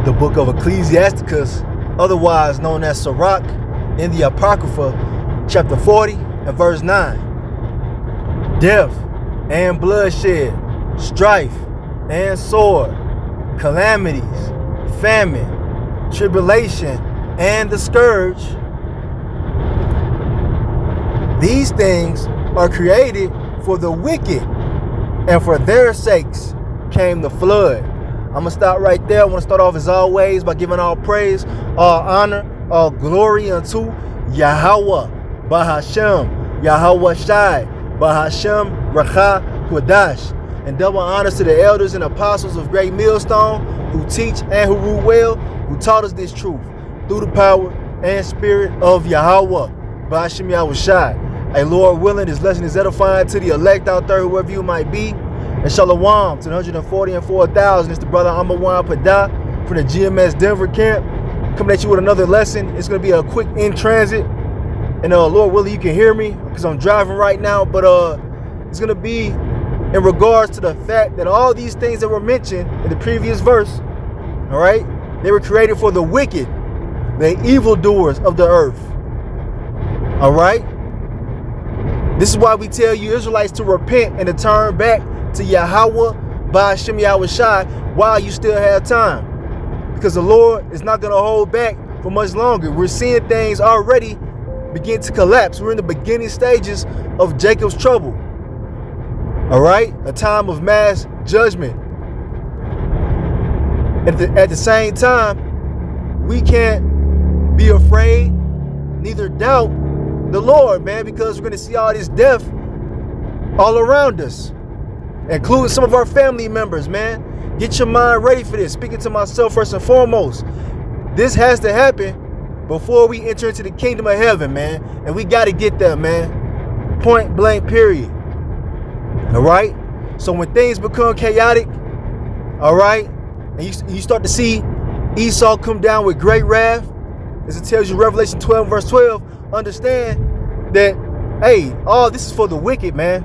the book of Ecclesiasticus, otherwise known as Sirach, in the Apocrypha, chapter 40 and verse 9. Death and bloodshed, strife and sword, calamities, famine, tribulation, and the scourge. These things are created for the wicked, and for their sakes came the flood. I'm going to stop right there. I want to start off as always by giving all praise, all honor, all glory unto Yahweh, Bahashem, Yahweh Shai, Bahashem, Rakha, Quadash. And double honors to the elders and apostles of Great Millstone who teach and who rule well, who taught us this truth through the power and spirit of Yahweh, Bahashem, Yahweh Shai. Hey, Lord willing, this lesson is edifying to the elect out there, whoever you might be. And shalom to the 144,000. It's the brother Amawan Pada from the GMS Denver camp, coming at you with another lesson. It's going to be a quick in transit. And Lord willing, you can hear me because I'm driving right now. But it's going to be in regards to the fact that all these things that were mentioned in the previous verse, all right, they were created for the wicked, the evildoers of the earth. All right. This is why we tell you Israelites to repent and to turn back to Yahweh, Bahashem, Yahweh Shai, while you still have time. Because the Lord is not going to hold back for much longer. We're seeing things already begin to collapse. We're in the beginning stages of Jacob's trouble. All right? A time of mass judgment. At the same time, we can't be afraid, neither doubt the Lord, man, because we're going to see all this death all around us, including some of our family members, man. Get your mind ready for this. Speaking to myself first and foremost, this has to happen before we enter into the kingdom of heaven, man. And we got to get there, man. Point blank, period. All right? So when things become chaotic, all right, and you start to see Esau come down with great wrath, as it tells you Revelation 12 verse 12, understand that, hey, all this is for the wicked, man.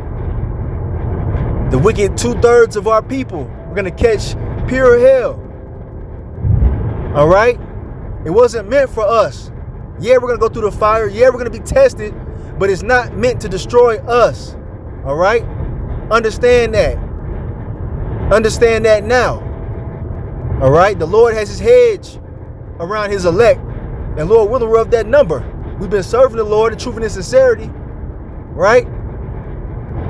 The wicked 2/3 of our people are going to catch pure hell. All right? It wasn't meant for us. Yeah, we're going to go through the fire. Yeah, we're going to be tested, but it's not meant to destroy us. All right? Understand that. Understand that now. All right? The Lord has his hedge around his elect, and Lord willing, we're of that number. We've been serving the Lord in truth and in sincerity, right?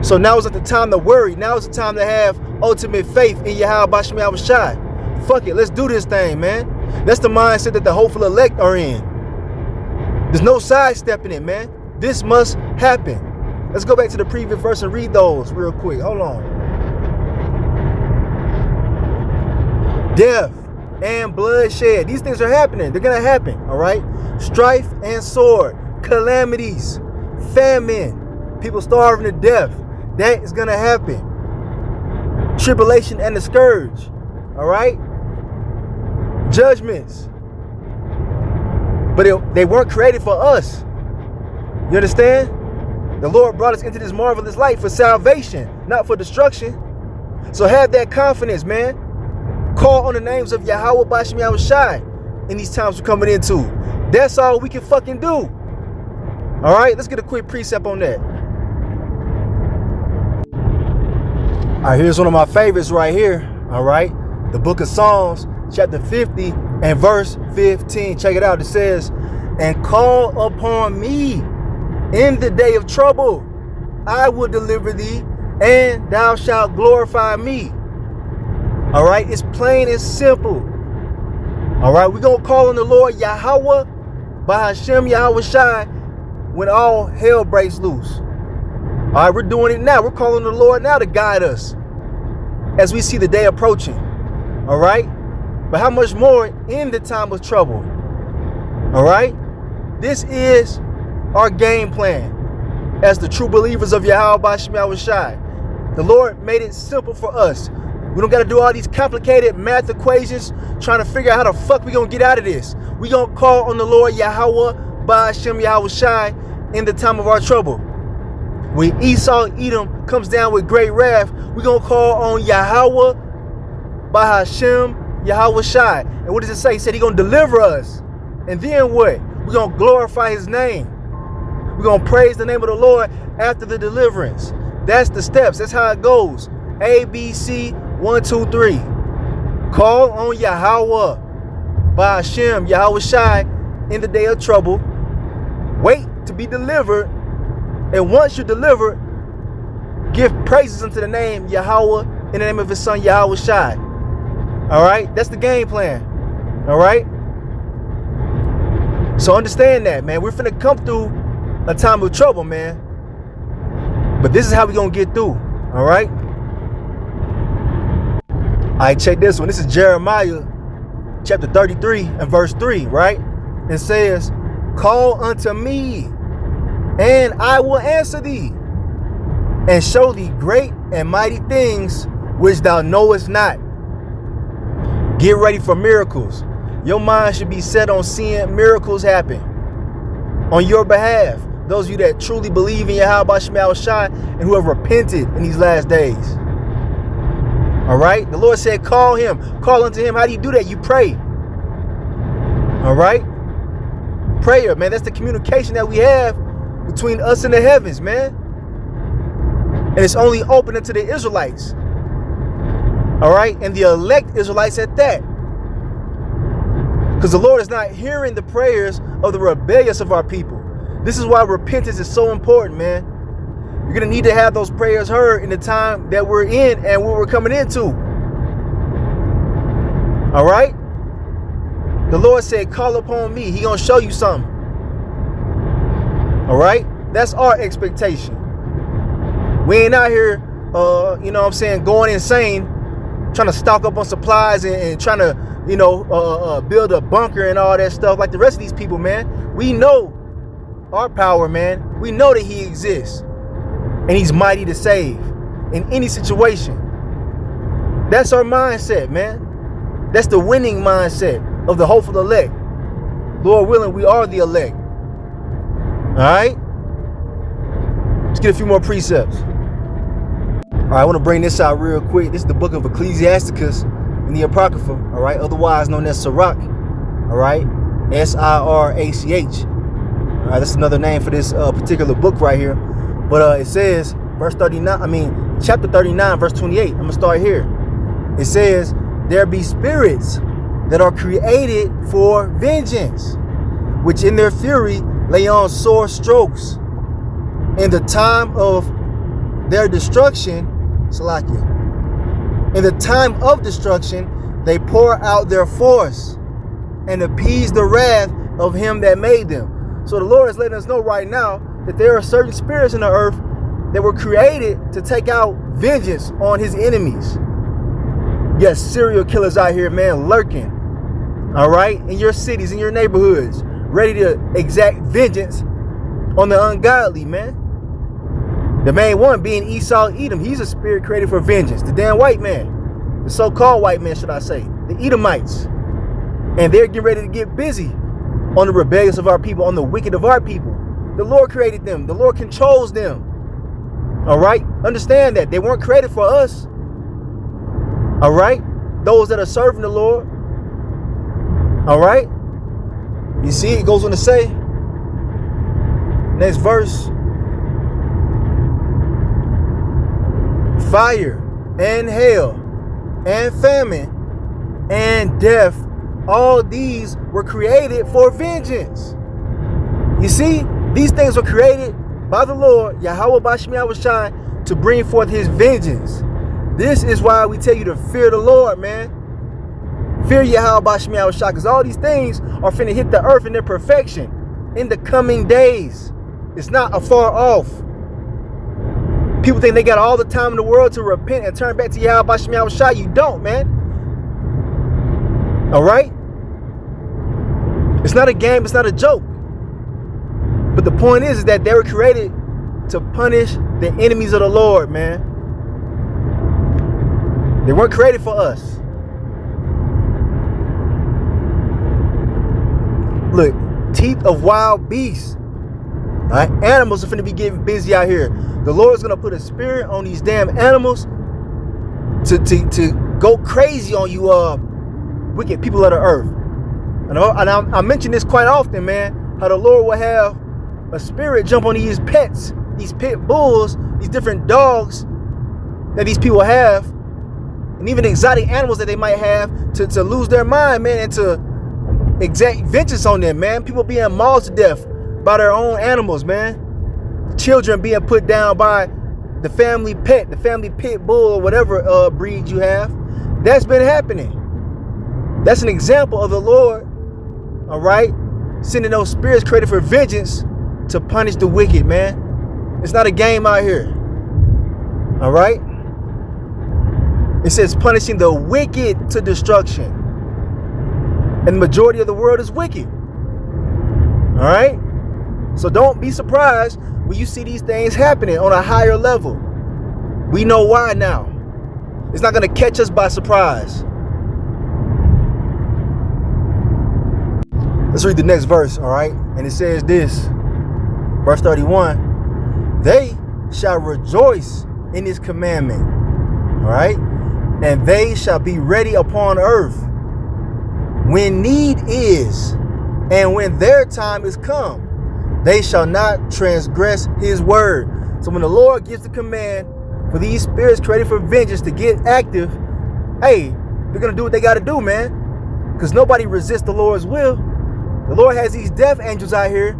So now is not the time to worry. Now is the time to have ultimate faith in Yahweh Bahashem Yahweh Shai. Fuck it, let's do this thing, man. That's the mindset that the hopeful elect are in. There's no sidestepping it, man. This must happen. Let's go back to the previous verse and read those real quick. Hold on. Death and bloodshed. These things are happening. They're going to happen, all right? Strife and sword, calamities, famine, people starving to death. That is going to happen. Tribulation and the scourge, all right? Judgments. But they weren't created for us. You understand? The Lord brought us into this marvelous light for salvation, not for destruction. So have that confidence, man. Call on the names of Yahweh Bahashem Yahweh Shai in these times we're coming into. That's all we can fucking do. All right, let's get a quick precept on that. All right, here's one of my favorites right here. All right, the book of Psalms, chapter 50 and verse 15. Check it out. It says, and call upon me in the day of trouble. I will deliver thee, and thou shalt glorify me. All right, it's plain and simple. All right, we're going to call on the Lord Yahweh, Bahashem, Yahweh Shai, when all hell breaks loose. All right, we're doing it now. We're calling on the Lord now to guide us as we see the day approaching. All right, but how much more in the time of trouble? All right, this is our game plan as the true believers of Yahweh, Bahashem, Yahweh Shai. The Lord made it simple for us. We don't got to do all these complicated math equations trying to figure out how the fuck we going to get out of this. We going to call on the Lord Yahweh, Bahashem, Yahweh Shai in the time of our trouble. When Esau, Edom comes down with great wrath, we going to call on Yahweh, Bahashem, Yahweh Shai. And what does it say? He said he's going to deliver us. And then what? We're going to glorify his name. We're going to praise the name of the Lord after the deliverance. That's the steps. That's how it goes. A, B, C, 1, 2, 3. Call on Yahweh, by Hashem, Yahweh Shai, in the day of trouble. Wait to be delivered. And once you're delivered, give praises unto the name Yahweh in the name of his son Yahweh Shai. All right? That's the game plan. All right? So understand that, man. We're finna come through a time of trouble, man. But this is how we're going to get through. All right? All right, check this one. This is Jeremiah chapter 33 and verse 3, right? It says, call unto me, and I will answer thee, and show thee great and mighty things which thou knowest not. Get ready for miracles. Your mind should be set on seeing miracles happen on your behalf. Those of you that truly believe in Yahweh Shai and who have repented in these last days. All right? The Lord said, call him. Call unto him. How do you do that? You pray. All right? Prayer, man. That's the communication that we have between us and the heavens, man. And it's only open to the Israelites. All right? And the elect Israelites at that. Because the Lord is not hearing the prayers of the rebellious of our people. This is why repentance is so important, man. You're going to need to have those prayers heard in the time that we're in and what we're coming into. All right? The Lord said, call upon me. He going to show you something. All right? That's our expectation. We ain't out here, you know what I'm saying, going insane, trying to stock up on supplies and trying to, you know, build a bunker and all that stuff like the rest of these people, man. We know our power, man. We know that he exists. And he's mighty to save in any situation. That's our mindset, man. That's the winning mindset of the hopeful elect. Lord willing, we are the elect. All right? Let's get a few more precepts. All right, I want to bring this out real quick. This is the book of Ecclesiasticus in the Apocrypha, all right? Otherwise known as Sirach, all right? S-I-R-A-C-H. All right, that's another name for this particular book right here. But it says, chapter 39, verse 28. I'm going to start here. It says, there be spirits that are created for vengeance, which in their fury lay on sore strokes. In the time of their destruction, Salakia, in the time of destruction, they pour out their force and appease the wrath of him that made them. So the Lord is letting us know right now that there are certain spirits in the earth that were created to take out vengeance on his enemies. Yes, serial killers out here, man, lurking. All right? In your cities, in your neighborhoods, ready to exact vengeance on the ungodly, man. The main one being Esau Edom. He's a spirit created for vengeance. The damn white man. The so-called white man, should I say. The Edomites. And they're getting ready to get busy on the rebellious of our people, on the wicked of our people. The Lord created them. The Lord controls them. All right? Understand that. They weren't created for us. All right? Those that are serving the Lord. All right? You see, it goes on to say, next verse, fire and hail and famine and death, all these were created for vengeance. You see, these things were created by the Lord, Yahweh Bashmi Shai, to bring forth his vengeance. This is why we tell you to fear the Lord, man. Fear Yahweh Bashmi Shai, because all these things are finna hit the earth in their perfection in the coming days. It's not afar off. People think they got all the time in the world to repent and turn back to Yahweh Bashmi Shai. You don't, man. All right? It's not a game. It's not a joke. But the point is that they were created to punish the enemies of the Lord, man. They weren't created for us. Look, teeth of wild beasts. All right? Animals are finna be getting busy out here. The Lord's gonna put a spirit on these damn animals to go crazy on you wicked people of the earth. And I mention this quite often, man, how the Lord will have a spirit jump on these pets, these pit bulls, these different dogs that these people have, and even exotic animals that they might have, to lose their mind, man, and to exact vengeance on them, man. People being mauled to death by their own animals, man. Children being put down by the family pet, the family pit bull, or whatever breed you have. That's been happening. That's an example of the Lord, all right, sending those spirits created for vengeance to punish the wicked, man. It's not a game out here, all right? It says punishing the wicked to destruction. And the majority of the world is wicked, all right? So don't be surprised when you see these things happening on a higher level. We know why now. It's not going to catch us by surprise. Let's read the next verse, all right? And it says this, verse 31, they shall rejoice in his commandment, all right? And they shall be ready upon earth when need is, and when their time is come, they shall not transgress his word. So when the Lord gives the command for these spirits created for vengeance to get active, hey, they're going to do what they got to do, man. Because nobody resists the Lord's will. The Lord has these death angels out here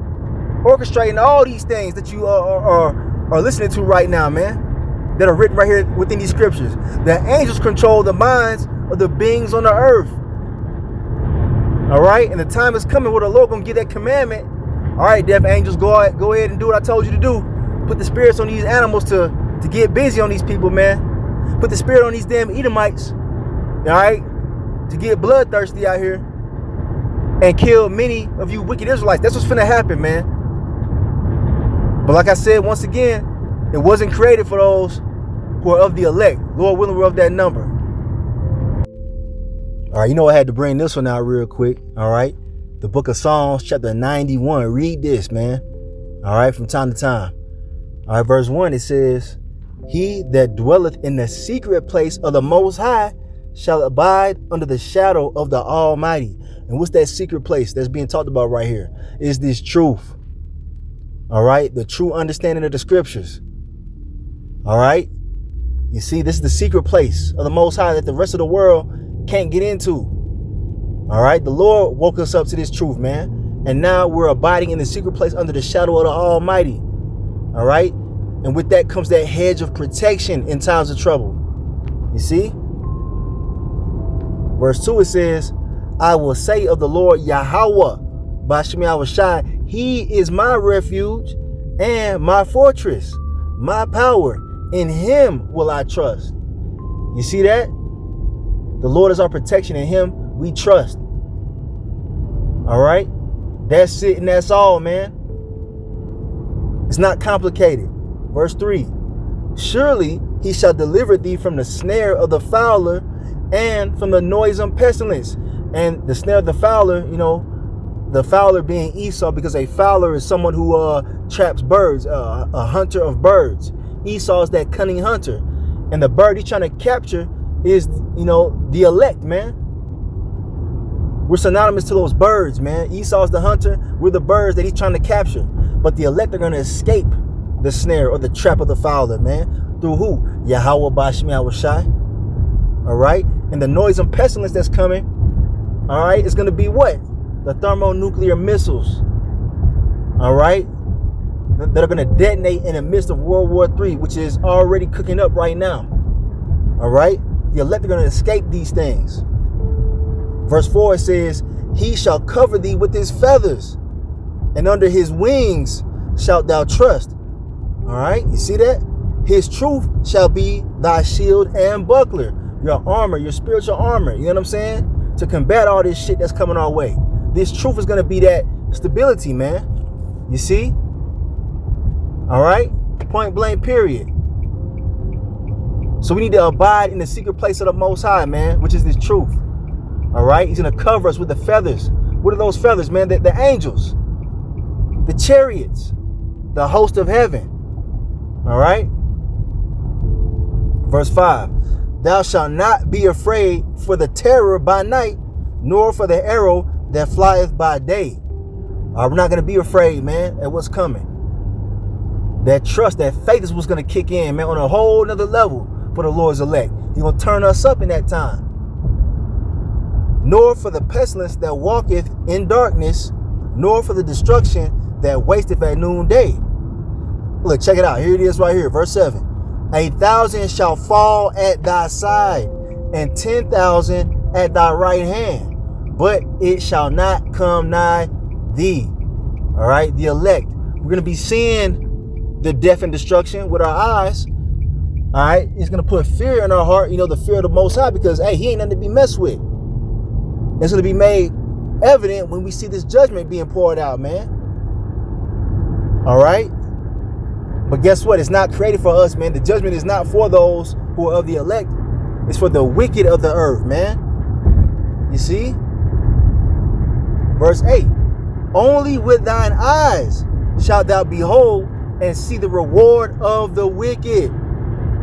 orchestrating all these things that you are listening to right now, man, that are written right here within these scriptures. The angels control the minds of the beings on the earth. All right? And the time is coming where the Lord going to give that commandment. All right, death angels, go ahead and do what I told you to do. Put the spirits on these animals to get busy on these people, man. Put the spirit on these damn Edomites, all right, to get bloodthirsty out here and kill many of you wicked Israelites. That's what's finna happen, man. But like I said, once again, it wasn't created for those who are of the elect. Lord willing, we're of that number. All right, you know I had to bring this one out real quick, all right? The book of Psalms, chapter 91. Read this, man. All right, from time to time. All right, verse 1, it says, he that dwelleth in the secret place of the Most High shall abide under the shadow of the Almighty. And what's that secret place that's being talked about right here? Is this truth. All right, the true understanding of the scriptures. All right, you see, this is the secret place of the Most High that the rest of the world can't get into. All right, the Lord woke us up to this truth, man. And now we're abiding in the secret place under the shadow of the Almighty. All right. And with that comes that hedge of protection in times of trouble. You see? Verse 2, it says, I will say of the Lord Yahweh, Bashmi Awashai, he is my refuge and my fortress, my power. In him will I trust. You see that? The Lord is our protection. In him we trust. All right? That's it and that's all, man. It's not complicated. Verse 3. Surely he shall deliver thee from the snare of the fowler and from the noisome pestilence. And the snare of the fowler, you know, the fowler being Esau, because a fowler is someone who traps birds, a hunter of birds. Esau is that cunning hunter. And the bird he's trying to capture is, you know, the elect, man. We're synonymous to those birds, man. Esau's the hunter. We're the birds that he's trying to capture. But the elect are going to escape the snare or the trap of the fowler, man. Through who? Yahweh Bashmi Awashai. All right? And the noisome pestilence that's coming, all right, it's going to be what? The thermonuclear missiles. All right? That are going to detonate in the midst of World War III, which is already cooking up right now. All right? The elect are going to escape these things. Verse 4, it says, he shall cover thee with his feathers, and under his wings shalt thou trust. All right, you see that? His truth shall be thy shield and buckler, your armor, your spiritual armor. You know what I'm saying? To combat all this shit that's coming our way. This truth is going to be that stability, man. You see? All right? Point blank, period. So we need to abide in the secret place of the Most High, man, which is this truth. All right? He's going to cover us with the feathers. What are those feathers, man? The angels, the chariots, the host of heaven. All right? Verse 5. Thou shalt not be afraid for the terror by night, nor for the arrow that flieth by day. We're not going to be afraid, man, at what's coming. That trust, that faith is what's going to kick in, man, on a whole nother level for the Lord's elect. He's going to turn us up in that time. Nor for the pestilence that walketh in darkness, nor for the destruction that wasteth at noonday. Look, check it out. Here it is right here, verse 7. 1,000 shall fall at thy side, and 10,000 at thy right hand, but it shall not come nigh thee. All right, the elect. We're going to be seeing the death and destruction with our eyes. All right, it's going to put fear in our heart, the fear of the Most High, because, hey, he ain't nothing to be messed with. It's going to be made evident when we see this judgment being poured out, man. All right. But guess what? It's not created for us, man. The judgment is not for those who are of the elect. It's for the wicked of the earth, man. You see? Verse 8. Only with thine eyes shalt thou behold and see the reward of the wicked.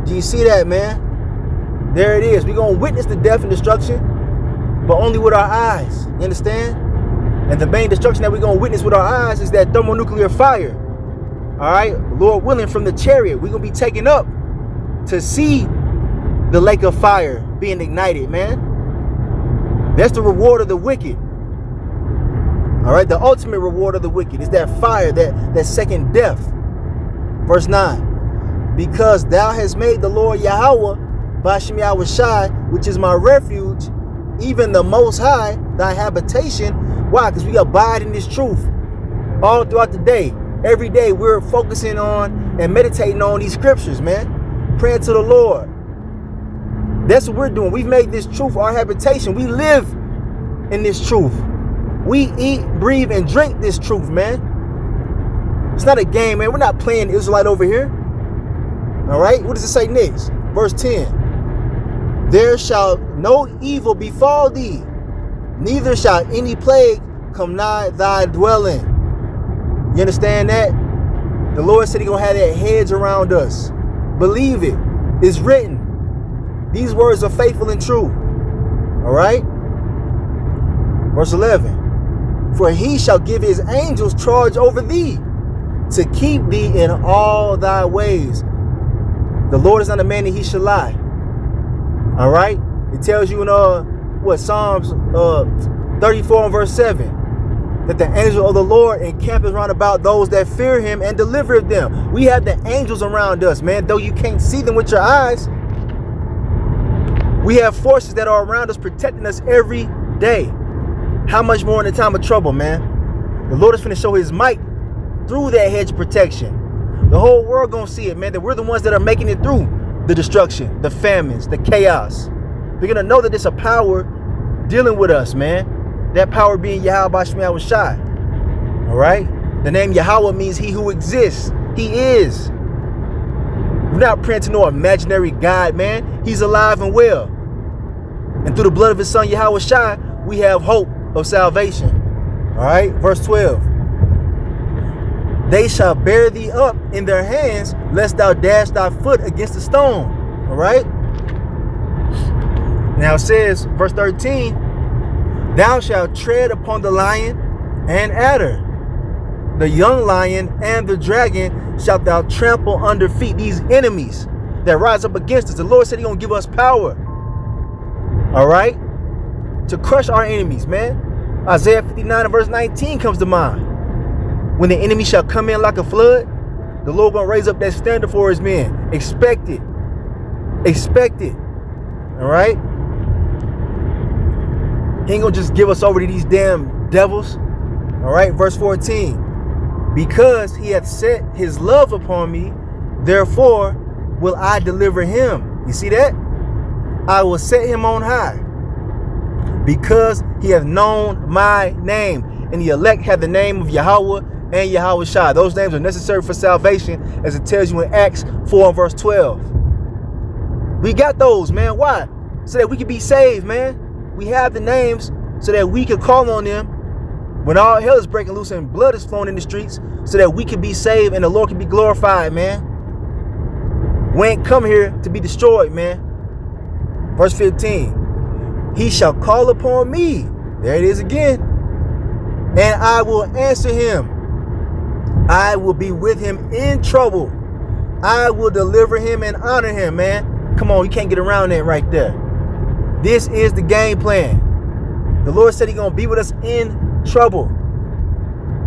Do you see that, man? There it is. We're going to witness the death and destruction, but only with our eyes. You understand? And the main destruction that we're going to witness with our eyes is that thermonuclear fire. All right, Lord willing, from the chariot, we're going to be taken up to see the lake of fire being ignited, man. That's the reward of the wicked. All right, the ultimate reward of the wicked is that fire, that second death. Verse 9. Because thou hast made the Lord Yahweh, Bashem Yahushai, which is my refuge, even the Most High, thy habitation. Why? Because we abide in this truth all throughout the day. Every day we're focusing on and meditating on these scriptures, man. Praying to the Lord. That's what we're doing. We've made this truth our habitation. We live in this truth. We eat, breathe, and drink this truth, man. It's not a game, man. We're not playing Israelite over here. All right? What does it say next? Verse 10. There shall no evil befall thee, neither shall any plague come nigh thy dwelling. You understand that? The Lord said he's going to have that hedge around us. Believe it. It's written. These words are faithful and true. All right? Verse 11. For he shall give his angels charge over thee, to keep thee in all thy ways. The Lord is not a man that he shall lie. All right? It tells you in Psalms 34 and verse 7. That the angel of the Lord encampeth round about those that fear him and delivereth them. We have the angels around us, man. Though you can't see them with your eyes, we have forces that are around us protecting us every day. How much more in the time of trouble, man? The Lord is finna show his might through that hedge of protection. The whole world gonna see it, man, that we're the ones that are making it through the destruction, the famines, the chaos. They're gonna know that there's a power dealing with us, man. That power being Yahweh Bashem Yahushai. All right? The name Yahweh means he who exists. He is. We're not praying to no imaginary God, man. He's alive and well. And through the blood of his son Yahushai, we have hope of salvation. All right? Verse 12. They shall bear thee up in their hands, lest thou dash thy foot against a stone. All right? Now it says, verse 13, thou shalt tread upon the lion and adder, the young lion and the dragon shalt thou trample under feet. These enemies that rise up against us. The Lord said he's going to give us power. All right? To crush our enemies, man. Isaiah 59 and verse 19 comes to mind. When the enemy shall come in like a flood, the Lord going to raise up that standard for his men. Expect it. Expect it. All right? He ain't gonna just give us over to these damn devils. All right, verse 14. Because he hath set his love upon me, therefore will I deliver him. You see that? I will set him on high, because he hath known my name. And the elect have the name of Yahweh and Yahushai. Those names are necessary for salvation, as it tells you in Acts 4 and verse 12. We got those, man. Why? So that we can be saved, man. We have the names so that we can call on them when all hell is breaking loose and blood is flowing in the streets, so that we can be saved and the Lord can be glorified, man. We ain't come here to be destroyed, man. Verse 15. He shall call upon me, There it is again. And I will answer him. I will be with him in trouble. I will deliver him and honor him, man. Come on, you can't get around that right there. This is the game plan. The Lord said he's going to be with us in trouble.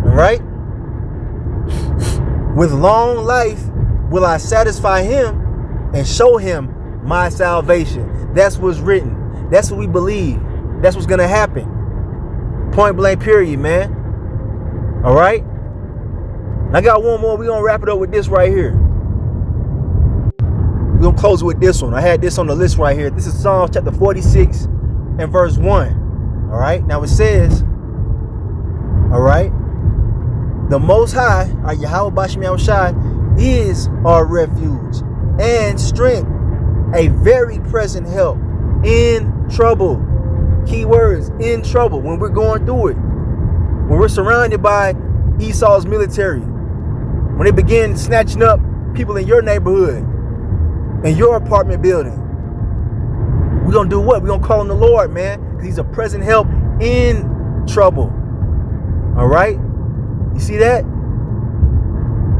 All right? With long life will I satisfy him and show him my salvation. That's what's written. That's what we believe. That's what's going to happen. Point blank period, man. All right? I got one more. We're going to wrap it up with this right here. We're going to close with this one. I had this on the list right here. This is Psalms chapter 46 and verse 1. All right? Now it says, all right, the Most High, our Yahweh Bashim Yahushai, is our refuge and strength, a very present help in trouble. Key words, in trouble, when we're going through it. When we're surrounded by Esau's military. When they begin snatching up people in your neighborhood, in your apartment building. We're going to do what? We're going to call on the Lord, man. Because he's a present help in trouble. All right? You see that?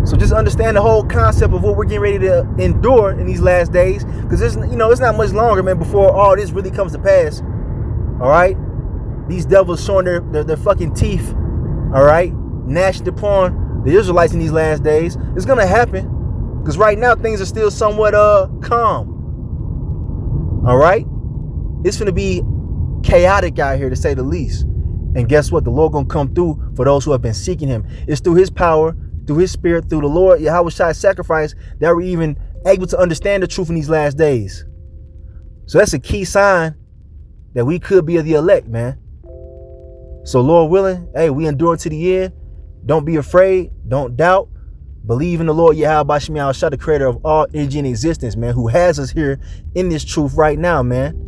So just understand the whole concept of what we're getting ready to endure in these last days. Because it's not much longer, man, before all this really comes to pass. All right? These devils showing their fucking teeth. All right? Gnashing upon the Israelites in these last days. It's going to happen. Because right now things are still somewhat calm. All right? It's going to be chaotic out here, to say the least. And guess what? The Lord going to come through for those who have been seeking him. It's through his power, through his spirit, through the Lord Yahushai's sacrifice that we're even able to understand the truth in these last days. So that's a key sign that we could be of the elect, man. So Lord willing, hey, we endure to the end. Don't be afraid. Don't doubt. Believe in the Lord Yahweh Bashim Yahushai, the creator of all energy in existence, man, who has us here in this truth right now, man.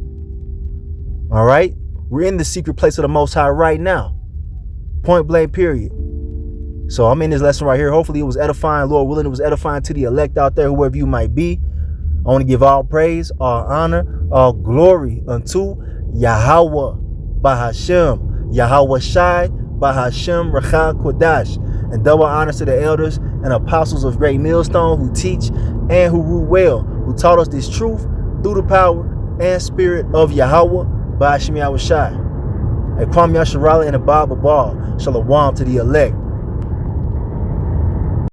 All right? We're in the secret place of the Most High right now. Point blank, period. So I'm in this lesson right here. Hopefully it was edifying. Lord willing, it was edifying to the elect out there, whoever you might be. I want to give all praise, all honor, all glory unto Yahweh Bahashem, Yahweh Shai Bahashem Rachah Kodash, and double honor to the elders and apostles of Great Millstone who teach and who rule well, who taught us this truth through the power and spirit of Yahweh Bahashem Yahushai. A Kwam Yasharala and a Bob Abal. Shalom to the elect.